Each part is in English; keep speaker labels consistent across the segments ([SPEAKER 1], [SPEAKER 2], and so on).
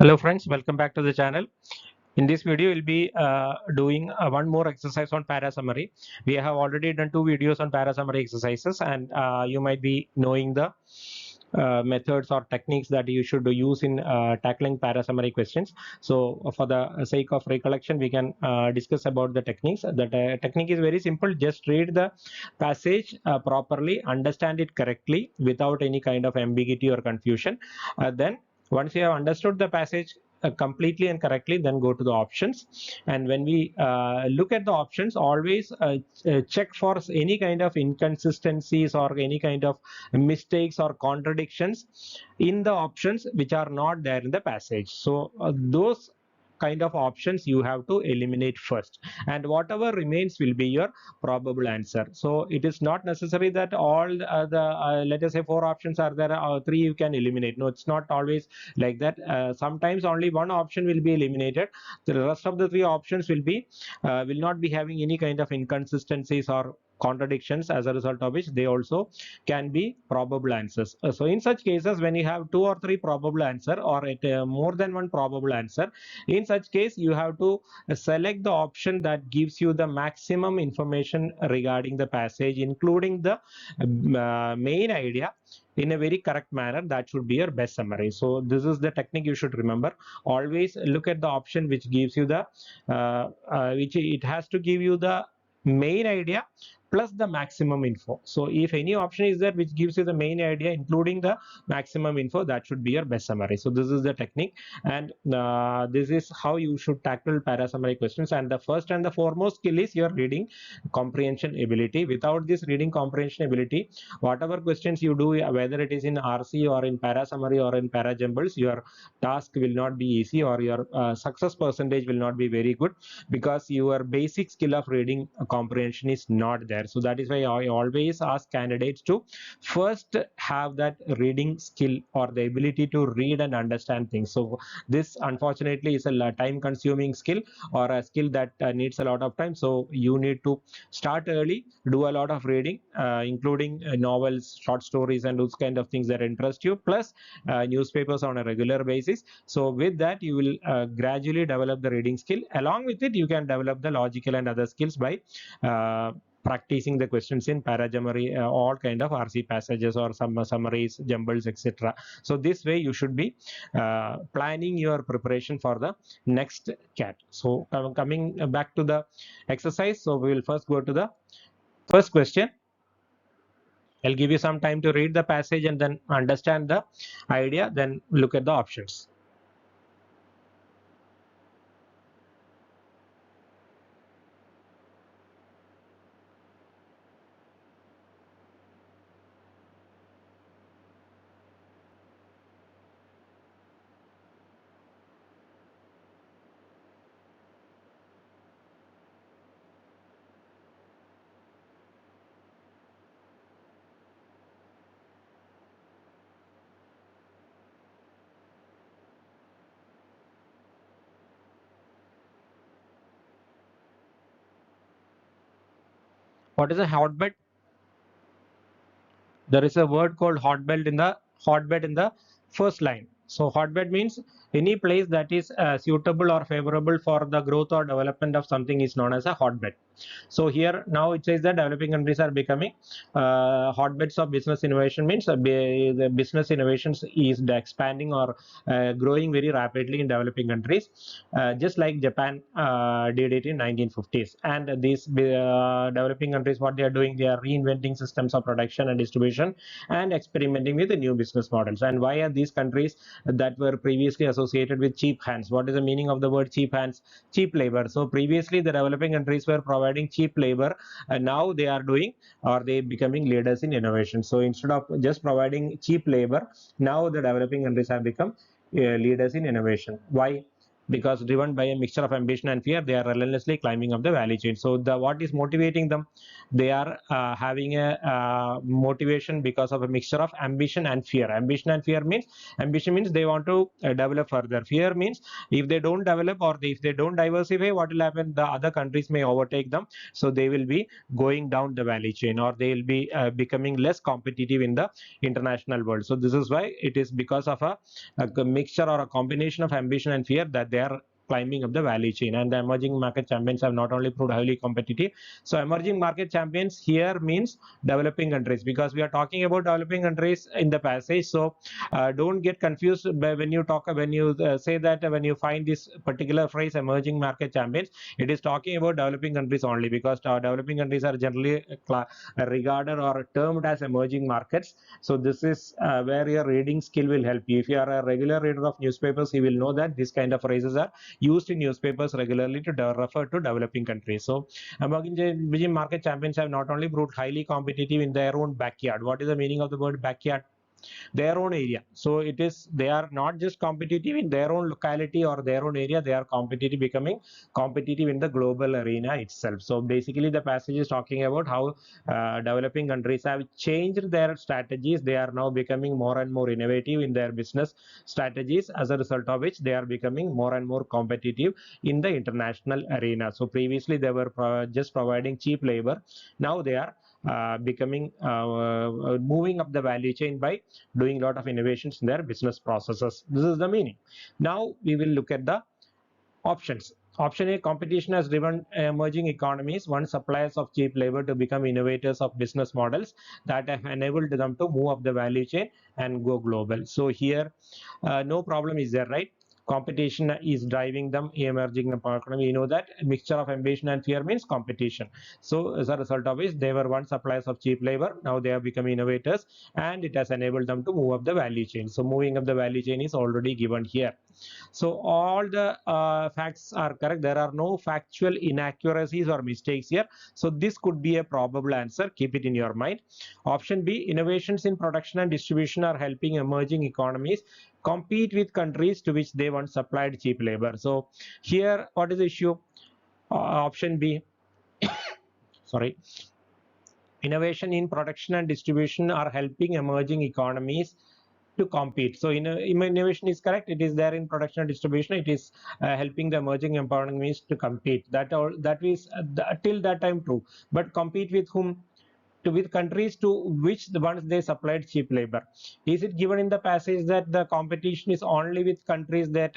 [SPEAKER 1] Hello friends, welcome back to the channel. In this video, we'll be doing one more exercise on para summary. We have already done two videos on para summary exercises, and you might be knowing the methods or techniques that you should use in tackling para summary questions. So for the sake of recollection, we can discuss about the techniques. The technique is very simple. Just read the passage properly, understand it correctly without any kind of ambiguity or confusion. Then once you have understood the passage completely and correctly, then go to the options. And when we look at the options, always check for any kind of inconsistencies or any kind of mistakes or contradictions in the options which are not there in the passage. So those kind of options you have to eliminate first, and whatever remains will be your probable answer. So it is not necessary that all the let us say four options are there, three you can eliminate. No, it's not always like that. Sometimes only one option will be eliminated. The rest of the three options will not be having any kind of inconsistencies or contradictions, as a result of which they also can be probable answers. So in such cases, when you have two or three probable answer, or more than one probable answer, in such case you have to select the option that gives you the maximum information regarding the passage, including the main idea, in a very correct manner. That should be your best summary. So this is the technique you should remember. Always look at the option which gives you the which it has to give you the main idea plus the maximum info. So if any option is there which gives you the main idea including the maximum info, that should be your best summary. So this is the technique, and this is how you should tackle para summary questions. And the first and the foremost skill is your reading comprehension ability. Without this reading comprehension ability, whatever questions you do, whether it is in RC or in para summary or in para jumbles, your task will not be easy, or your success percentage will not be very good, because your basic skill of reading comprehension is not there. So that is why I always ask candidates to first have that reading skill, or the ability to read and understand things. So this unfortunately is a time consuming skill, or a skill that needs a lot of time. So you need to start early, do a lot of reading, including novels, short stories, and those kind of things that interest you, plus newspapers on a regular basis. So with that, you will gradually develop the reading skill. Along with it, you can develop the logical and other skills by practicing the questions in parajamari, all kind of RC passages or some summaries, jumbles, etc. So this way you should be planning your preparation for the next CAT. So coming back to the exercise, so we will first go to the first question. I'll give you some time to read the passage and then understand the idea, then look at the options. What is a hotbed? There is a word called hotbed in the first line. So hotbed means any place that is suitable or favorable for the growth or development of something is known as a hotbed. So here now it says that developing countries are becoming hotbeds of business innovation. Means the business innovations is expanding or growing very rapidly in developing countries, just like Japan did it in 1950s. And these developing countries, what they are doing, they are reinventing systems of production and distribution and experimenting with the new business models. And why are these countries that were previously associated with cheap hands? What is the meaning of the word cheap hands? Cheap labor. So previously the developing countries were providing cheap labor, and now they are doing, or they becoming leaders in innovation. So instead of just providing cheap labor, now the developing countries have become leaders in innovation. Why? because driven by a mixture of ambition and fear, they are relentlessly climbing up the value chain. So the what is motivating them? They are having a motivation because of a mixture of ambition and fear. Ambition means they want to develop further. Fear means if they don't develop, or if they don't diversify, what will happen? The other countries may overtake them, so they will be going down the value chain, or they will be becoming less competitive in the international world. So this is why it is because of a mixture or a combination of ambition and fear that they are climbing up the value chain. And the emerging market champions have not only proved highly competitive. So emerging market champions here means developing countries, because we are talking about developing countries in the passage. So don't get confused when you say that when you find this particular phrase emerging market champions, it is talking about developing countries only, because developing countries are generally regarded or termed as emerging markets. So this is where your reading skill will help you. If you are a regular reader of newspapers, you will know that this kind of phrases are used in newspapers regularly to refer to developing countries. So emerging market champions have not only proved highly competitive in their own backyard. What is the meaning of the word backyard? Their own area. So it is, they are not just competitive in their own locality or their own area, they are competitive, becoming competitive in the global arena itself. So basically the passage is talking about how developing countries have changed their strategies. They are now becoming more and more innovative in their business strategies, as a result of which they are becoming more and more competitive in the international arena. So previously they were just providing cheap labor. Now they are becoming moving up the value chain by doing a lot of innovations in their business processes. This is the meaning. Now we will look at the options. Option A: competition has driven emerging economies, one suppliers of cheap labor, to become innovators of business models that have enabled them to move up the value chain and go global. So here no problem is there, right? Competition is driving them emerging economy. You know that mixture of ambition and fear means competition. So as a result of which, they were once suppliers of cheap labor, now they have become innovators, and it has enabled them to move up the value chain. So moving up the value chain is already given here. So all the facts are correct. There are no factual inaccuracies or mistakes here. So this could be a probable answer. Keep it in your mind. Option B: innovations in production and distribution are helping emerging economies compete with countries to which they once supplied cheap labor. So here, what is the issue? Option B, sorry, innovation in production and distribution are helping emerging economies to compete. So innovation is correct. It is there in production and distribution. It is helping the emerging economies to compete. That is till that time true. But compete with whom? With countries to which the ones they supplied cheap labor. Is it given in the passage that the competition is only with countries that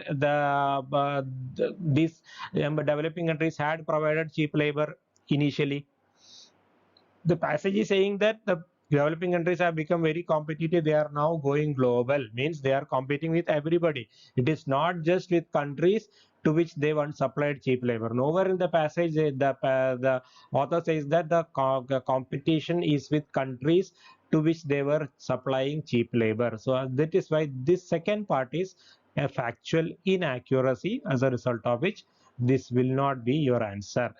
[SPEAKER 1] these developing countries had provided cheap labor initially? The passage is saying that the developing countries have become very competitive. They are now going global, means they are competing with everybody. It is not just with countries to which they once supplied cheap labor. Nowhere in the passage the author says that the competition is with countries to which they were supplying cheap labor. So that is why this second part is a factual inaccuracy, as a result of which this will not be your answer.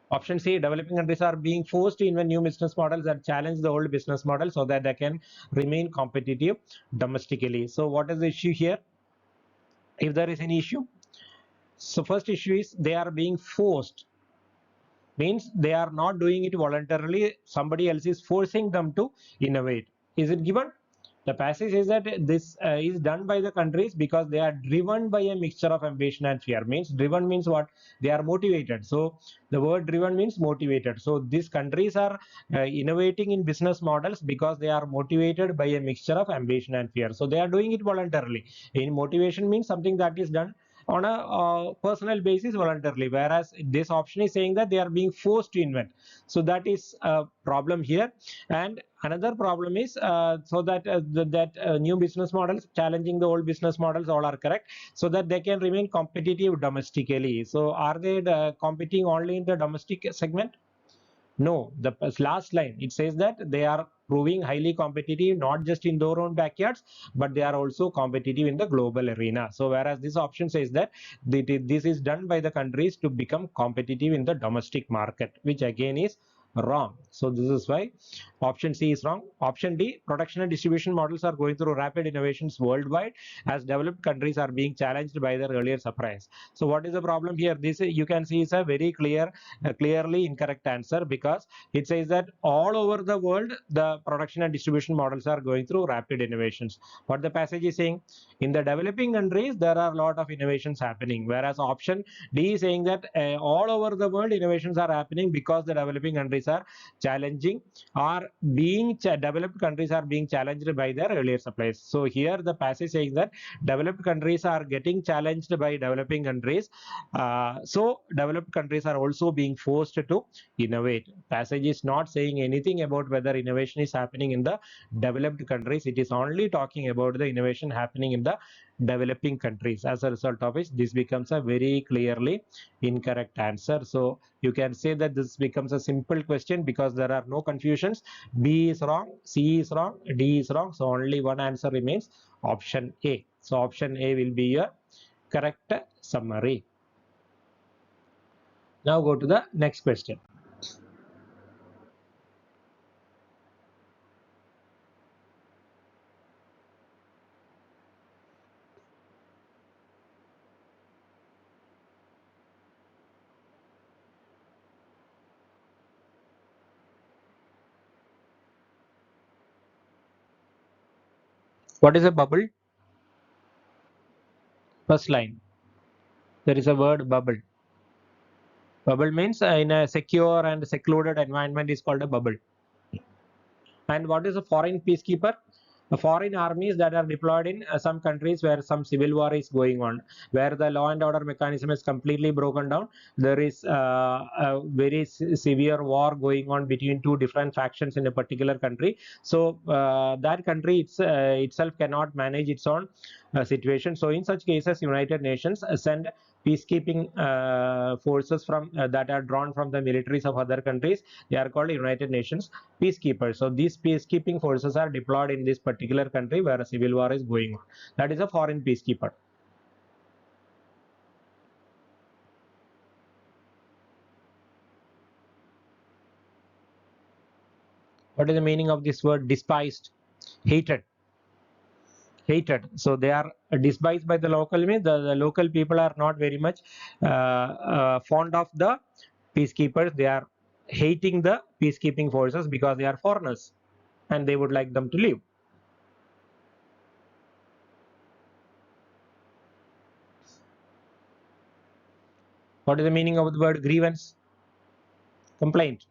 [SPEAKER 1] Option C: developing countries are being forced to invent new business models that challenge the old business model so that they can remain competitive domestically. So what is the issue here? If there is any issue, so first issue is they are being forced, means they are not doing it voluntarily. Somebody else is forcing them to innovate. Is it given? The passage says that this is done by the countries because they are driven by a mixture of ambition and fear. Means driven means what? They are motivated. So the word driven means motivated. So these countries are innovating in business models because they are motivated by a mixture of ambition and fear. So they are doing it voluntarily. In motivation means something that is done on a personal basis voluntarily, whereas this option is saying that they are being forced to invent. So that is a problem here. And another problem is so that new business models challenging the old business models, all are correct, so that they can remain competitive domestically. So are they competing only in the domestic segment? No, the last line, it says that they are proving highly competitive not just in their own backyards, but they are also competitive in the global arena. So whereas this option says that this is done by the countries to become competitive in the domestic market, which again is wrong. So this is why option C is wrong. Option D, production and distribution models are going through rapid innovations worldwide as developed countries are being challenged by their earlier suppliers. So what is the problem here? This you can see is a very clearly incorrect answer, because it says that all over the world the production and distribution models are going through rapid innovations. What the passage is saying, in the developing countries there are a lot of innovations happening, whereas option D is saying that all over the world innovations are happening because the developing countries are challenging or being developed countries are being challenged by their earlier suppliers. So here the passage saying that developed countries are getting challenged by developing countries, so developed countries are also being forced to innovate. Passage is not saying anything about whether innovation is happening in the developed countries. It is only talking about the innovation happening in the developing countries. As a result of which this becomes a very clearly incorrect answer. So you can say that this becomes a simple question because there are no confusions. B is wrong, C is wrong, D is wrong. So only one answer remains, option A. So option A will be your correct summary. Now go to the next question. What is a bubble? First line. There is a word bubble. Bubble means in a secure and secluded environment is called a bubble. And what is a foreign peacekeeper? Foreign armies that are deployed in some countries where some civil war is going on, where the law and order mechanism is completely broken down. There is a very severe war going on between two different factions in a particular country. So that country itself cannot manage its own situation. So in such cases, United Nations send peacekeeping forces from that are drawn from the militaries of other countries. They are called United Nations peacekeepers. So these peacekeeping forces are deployed in this particular country where a civil war is going on. That is a foreign peacekeeper. What is the meaning of this word despised? Hated. Hated. So they are despised by the local means the local people are not very much fond of the peacekeepers. They are hating the peacekeeping forces because they are foreigners and they would like them to leave. What is the meaning of the word grievance? Complaint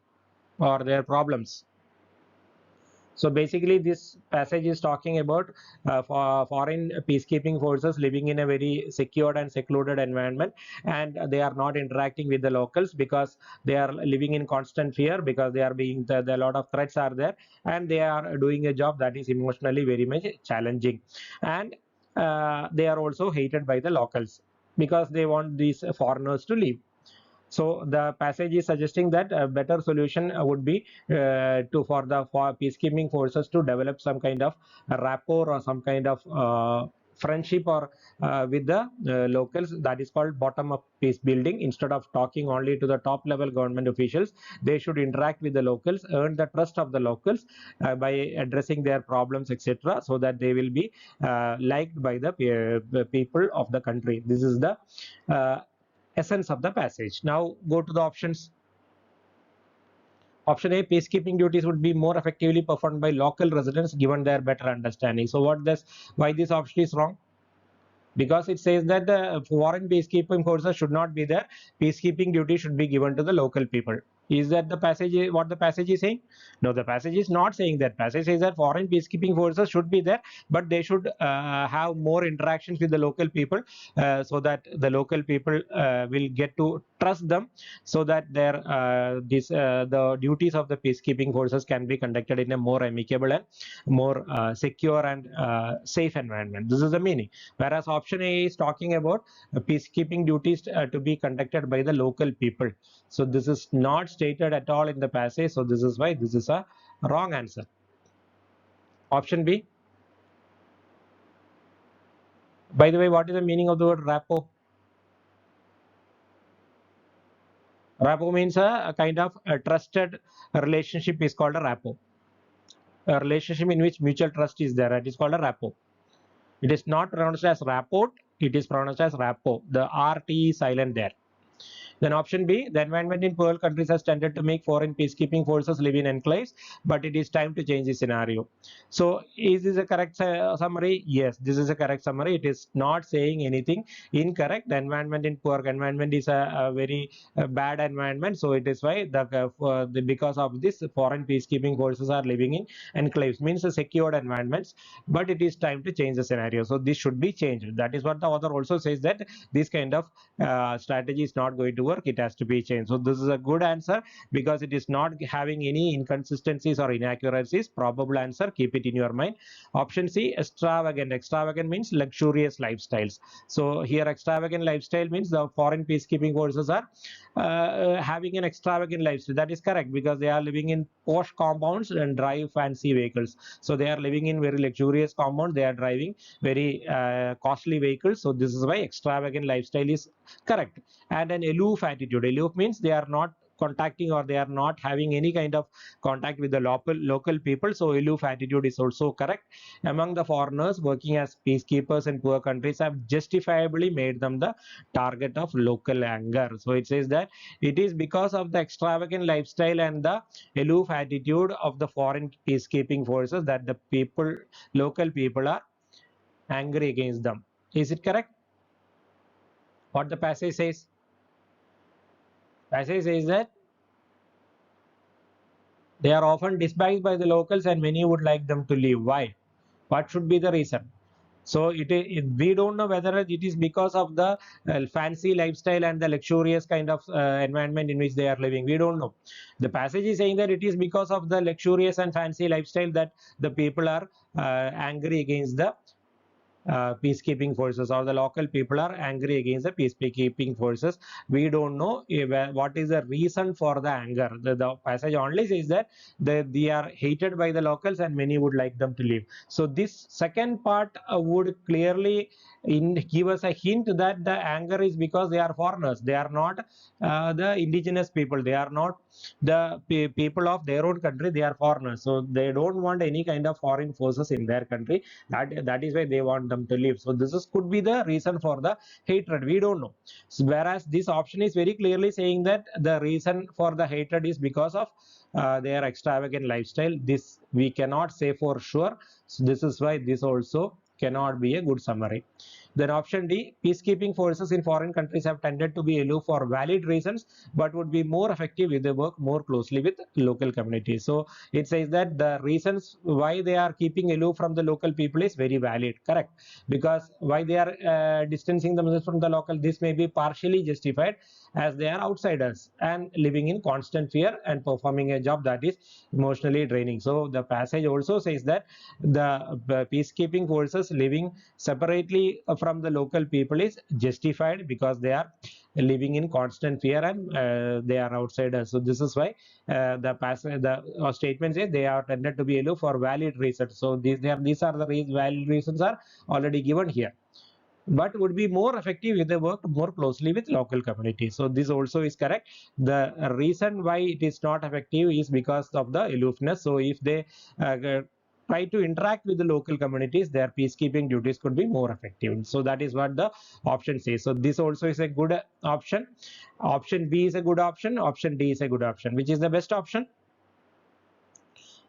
[SPEAKER 1] or their problems. So basically, this passage is talking about foreign peacekeeping forces living in a very secured and secluded environment, and they are not interacting with the locals because they are living in constant fear, because they are being a lot of threats are there, and they are doing a job that is emotionally very much challenging, and they are also hated by the locals because they want these foreigners to leave. So the passage is suggesting that a better solution would be for peacekeeping forces to develop some kind of rapport or some kind of friendship or with the locals. That is called bottom up peace building. Instead of talking only to the top level government officials, they should interact with the locals, earn the trust of the locals by addressing their problems, etc., so that they will be liked by the people of the country. This is the uh, essence of the passage. Now go to the options. Option A, peacekeeping duties would be more effectively performed by local residents given their better understanding. So why this option is wrong? Because it says that the foreign peacekeeping forces should not be there. Peacekeeping duty should be given to the local people. Is that the passage? What the passage is saying? No, the passage is not saying that. Passage says that foreign peacekeeping forces should be there, but they should have more interactions with the local people, so that the local people will get to trust them, so that the duties of the peacekeeping forces can be conducted in a more amicable and more secure and safe environment. This is the meaning. Whereas option A is talking about peacekeeping duties to be conducted by the local people. So this is not stated at all in the passage. So this is why this is a wrong answer. Option B. By the way, what is the meaning of the word rapport? Rapport means a kind of a trusted relationship is called a rapport. A relationship in which mutual trust is there, it is called a rapport. It is not pronounced as rapport, it is pronounced as rapport. The RT is silent there. Then option B, the environment in poor countries has tended to make foreign peacekeeping forces live in enclaves, but it is time to change the scenario. So is this a correct summary? Yes, this is a correct summary. It is not saying anything incorrect. The environment in poor environment is a very bad environment. So it is why because of this foreign peacekeeping forces are living in enclaves, means a secured environments, but it is time to change the scenario. So this should be changed. That is what the author also says, that this kind of strategy is not going to work, it has to be changed. So this is a good answer because it is not having any inconsistencies or inaccuracies. Probable answer, keep it in your mind. Option C, extravagant. Extravagant means luxurious lifestyles. So here extravagant lifestyle means the foreign peacekeeping forces are having an extravagant lifestyle. That is correct because they are living in posh compounds and drive fancy vehicles. So they are living in very luxurious compounds, they are driving very costly vehicles. So this is why extravagant lifestyle is correct. And an aloof attitude. Aloof means they are not contacting or they are not having any kind of contact with the local people. So aloof attitude is also correct. Among the foreigners working as peacekeepers in poor countries have justifiably made them the target of local anger. So it says that it is because of the extravagant lifestyle and the aloof attitude of the foreign peacekeeping forces that the local people are angry against them. Is it correct? What the passage says? Passage says that they are often despised by the locals and many would like them to leave. Why? What should be the reason? So we don't know whether it is because of the fancy lifestyle and the luxurious kind of environment in which they are living. We don't know. The passage is saying that it is because of the luxurious and fancy lifestyle that the people are angry against the peacekeeping forces, or the local people are angry against the peacekeeping forces. We don't know what is the reason for the anger. The passage only says that they are hated by the locals and many would like them to leave. So this second part would clearly give us a hint that the anger is because they are foreigners. They are not the indigenous people. They are not the people of their own country. They are foreigners. So they don't want any kind of foreign forces in their country. That is why they want them to leave. So this could be the reason for the hatred. We don't know. So whereas this option is very clearly saying that the reason for the hatred is because of their extravagant lifestyle. This we cannot say for sure. So this is why this also cannot be a good summary. Then option D, peacekeeping forces in foreign countries have tended to be aloof for valid reasons, but would be more effective if they work more closely with local communities. So it says that the reasons why they are keeping aloof from the local people is very valid, correct? Because why they are distancing themselves from the local, this may be partially justified as they are outsiders and living in constant fear and performing a job that is emotionally draining. So the passage also says that the peacekeeping forces living separately from the local people is justified because they are living in constant fear and they are outsiders. So this is why the statement says they are tended to be aloof for valid reasons. So these are the valid reasons are already given here, but would be more effective if they worked more closely with local communities. So this also is correct. The reason why it is not effective is because of the aloofness. So if they try to interact with the local communities, their peacekeeping duties could be more effective. So that is what the option says. So this also is a good option. Option B is a good option. Option D is a good option. Which is the best option?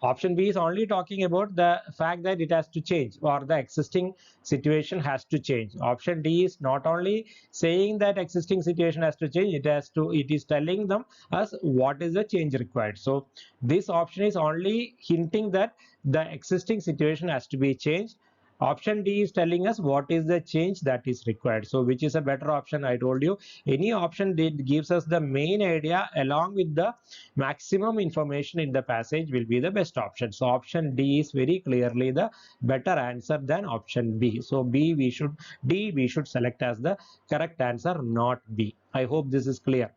[SPEAKER 1] Option B is only talking about the fact that it has to change or the existing situation has to change. Option D is not only saying that existing situation has to change, it is telling them us what is the change required. So this option is only hinting that the existing situation has to be changed. Option D is telling us what is the change that is required. So which is a better option? I told you any option that gives us the main idea along with the maximum information in the passage will be the best option. So option D is very clearly the better answer than option B. So D we should select as the correct answer, not B. I hope this is clear.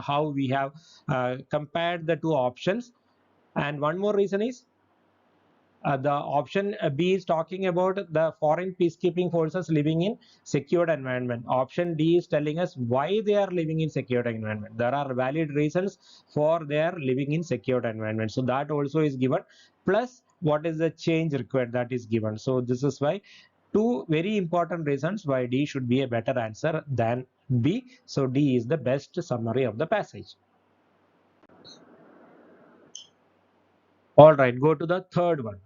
[SPEAKER 1] How we have compared the two options. And one more reason is The option B is talking about the foreign peacekeeping forces living in secured environment. Option D is telling us why they are living in secured environment. There are valid reasons for their living in secured environment. So that also is given. Plus, what is the change required, that is given. So this is why two very important reasons why D should be a better answer than B. So D is the best summary of the passage. All right, go to the third one.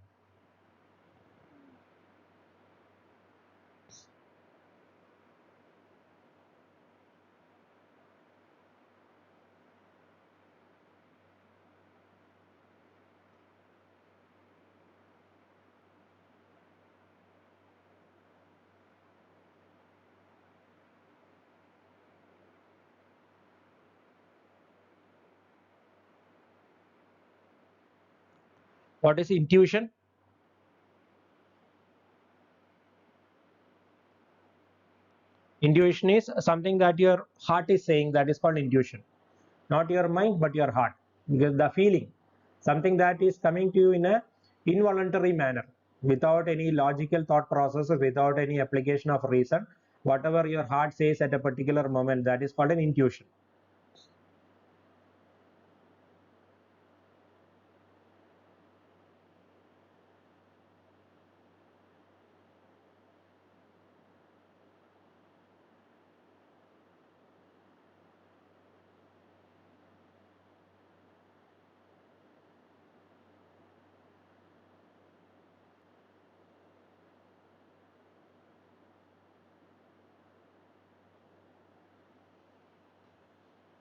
[SPEAKER 1] What is intuition? Intuition is something that your heart is saying, that is called intuition. Not your mind, but your heart. Because the feeling, something that is coming to you in a involuntary manner, without any logical thought process, without any application of reason. Whatever your heart says at a particular moment, that is called an intuition.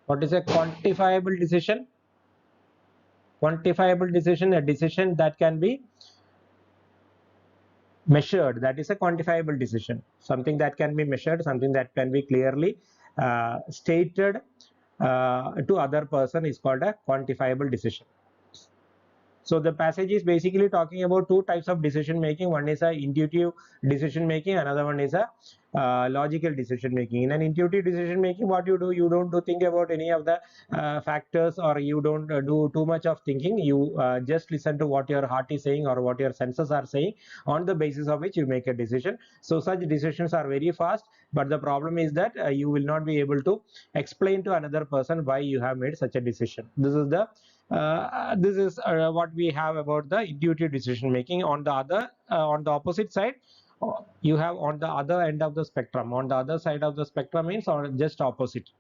[SPEAKER 1] What is a quantifiable decision? Quantifiable decision, a decision that can be measured, that is a quantifiable decision. Something that can be measured, something that can be clearly stated to other person is called a quantifiable decision. So the passage is basically talking about two types of decision making. One is a intuitive decision making, another one is a logical decision making. In an intuitive decision making, what you do, you don't think about any of the factors, or you don't do too much of thinking. You just listen to what your heart is saying or what your senses are saying, on the basis of which you make a decision. So such decisions are very fast, but the problem is that you will not be able to explain to another person why you have made such a decision. This is what we have about the intuitive decision making. On the opposite side, you have on the other end of the spectrum. On the other side of the spectrum means or just opposite,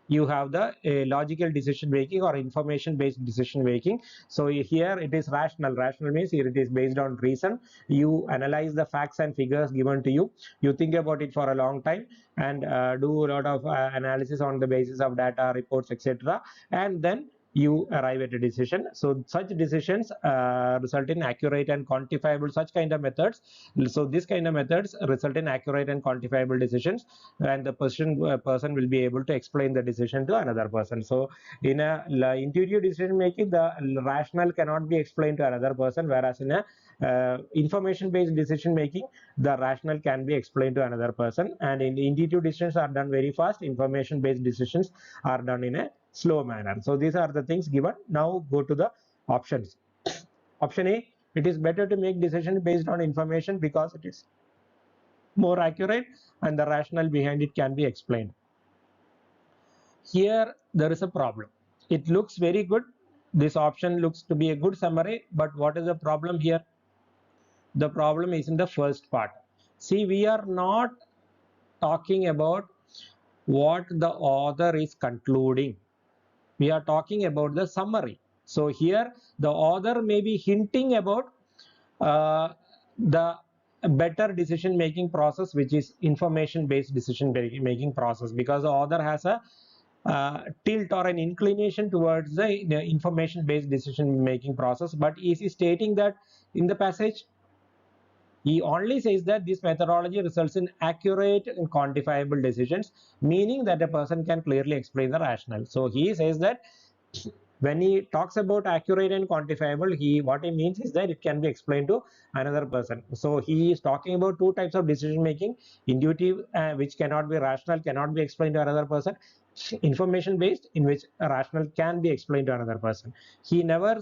[SPEAKER 1] you have the logical decision making or information based decision making. So here it is rational. Rational means here it is based on reason. You analyze the facts and figures given to you, you think about it for a long time, and do a lot of analysis on the basis of data, reports, etc., and then you arrive at a decision. So such decisions result in accurate and quantifiable, such kind of methods. So this kind of methods result in accurate and quantifiable decisions, and the person will be able to explain the decision to another person. So in a intuitive decision making, the rational cannot be explained to another person, whereas in a information based decision making, the rational can be explained to another person. And in intuitive decisions are done very fast, information based decisions are done in a slow manner. So these are the things given. Now go to the options. Option A, it is better to make decision based on information because it is more accurate and the rationale behind it can be explained. Here there is a problem. It looks very good. This option looks to be a good summary, but what is the problem here? The problem is in the first part. See, we are not talking about what the author is concluding. We are talking about the summary. So here the author may be hinting about the better decision making process, which is information based decision making process, because the author has a tilt or an inclination towards the information based decision making process. But is he stating that in the passage? He only says that this methodology results in accurate and quantifiable decisions, meaning that a person can clearly explain the rationale. So he says that when he talks about accurate and quantifiable, what he means is that it can be explained to another person. So he is talking about two types of decision making: intuitive, which cannot be rational, cannot be explained to another person; information based, in which a rational can be explained to another person. He never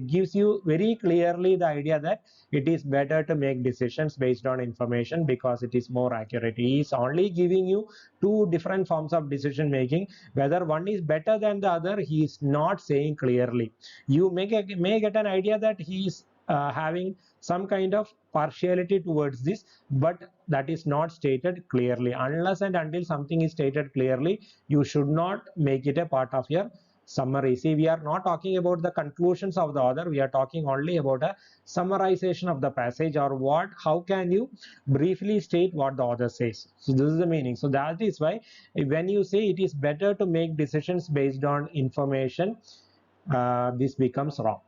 [SPEAKER 1] gives you very clearly the idea that it is better to make decisions based on information because it is more accurate. He is only giving you two different forms of decision making. Whether one is better than the other, he is not saying clearly. You may get an idea that he is having some kind of partiality towards this, but that is not stated clearly. Unless and until something is stated clearly, you should not make it a part of your summary. See, we are not talking about the conclusions of the author, we are talking only about a summarization of the passage, or how can you briefly state what the author says. So this is the meaning. So that is why when you say it is better to make decisions based on information, this becomes wrong.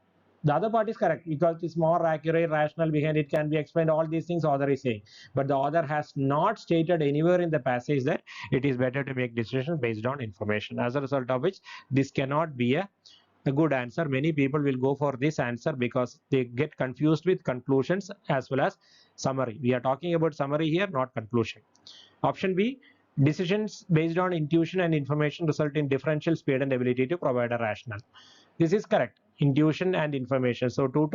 [SPEAKER 1] The other part is correct because it's more accurate, rational behind it, can be explained. All these things author is saying, but the author has not stated anywhere in the passage that it is better to make decisions based on information. As a result of which, this cannot be a good answer. Many people will go for this answer because they get confused with conclusions as well as summary. We are talking about summary here, not conclusion. Option B, decisions based on intuition and information result in differential speed and ability to provide a rationale. This is correct. Intuition and information. So two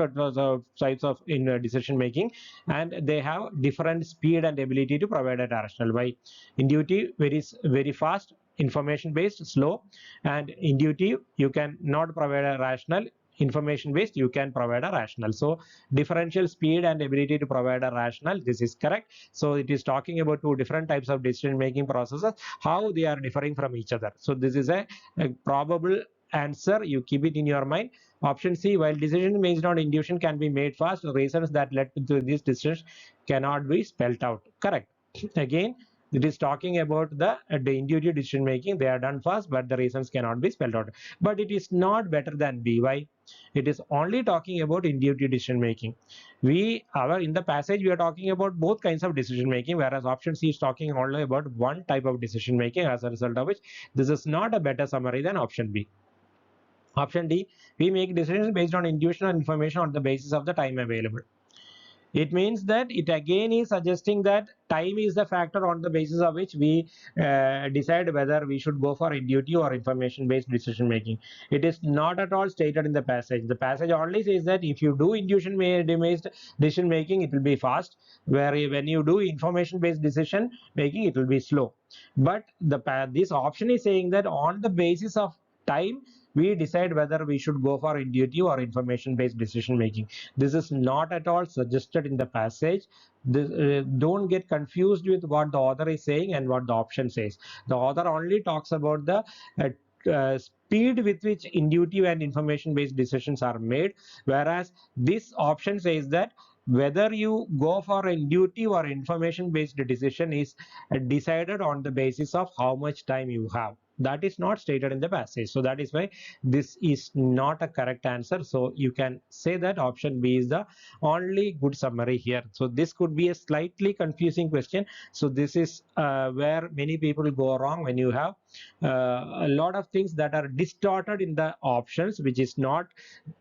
[SPEAKER 1] sides of in decision making, and they have different speed and ability to provide a rationale. By intuitive, very fast, information based, slow, and intuitive, you can not provide a rationale. Information based, you can provide a rationale. So differential speed and ability to provide a rationale, this is correct. So it is talking about two different types of decision making processes, how they are differing from each other. So this is a probable answer. You keep it in your mind. Option C, while decision based on intuition can be made fast, reasons that led to this decision cannot be spelled out. Correct. Again, it is talking about the intuitive decision making. They are done fast, but the reasons cannot be spelled out. But it is not better than B. Why? It is only talking about intuitive decision making. In the passage we are talking about both kinds of decision making, whereas option C is talking only about one type of decision making. As a result of which, this is not a better summary than option B. Option D, we make decisions based on intuition and information on the basis of the time available. It means that it again is suggesting that time is the factor on the basis of which we decide whether we should go for intuitive or information based decision making. It is not at all stated in the passage. The passage only says that if you do intuition based decision making, it will be fast, where when you do information based decision making, it will be slow. But this option is saying that on the basis of time, we decide whether we should go for intuitive or information based decision making. This is not at all suggested in the passage. Don't get confused with what the author is saying and what the option says. The author only talks about the speed with which intuitive and information based decisions are made, whereas this option says that whether you go for intuitive or information based decision is decided on the basis of how much time you have. That is not stated in the passage. So that is why this is not a correct answer. So you can say that option B is the only good summary here. So this could be a slightly confusing question. So this is where many people go wrong, when you have a lot of things that are distorted in the options, which is not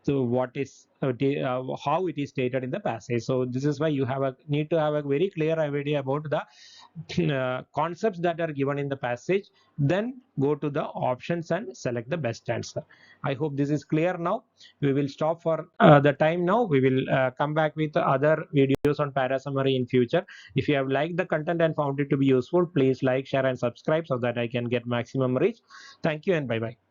[SPEAKER 1] to what is how it is stated in the passage. So this is why you need to have a very clear idea about the concepts that are given in the passage, then go to the options and select the best answer. I hope this is clear now. We will stop for the time now. We will come back with other videos on para summary in future. If you have liked the content and found it to be useful, please like, share and subscribe so that I can get maximum reach. Thank you and bye bye.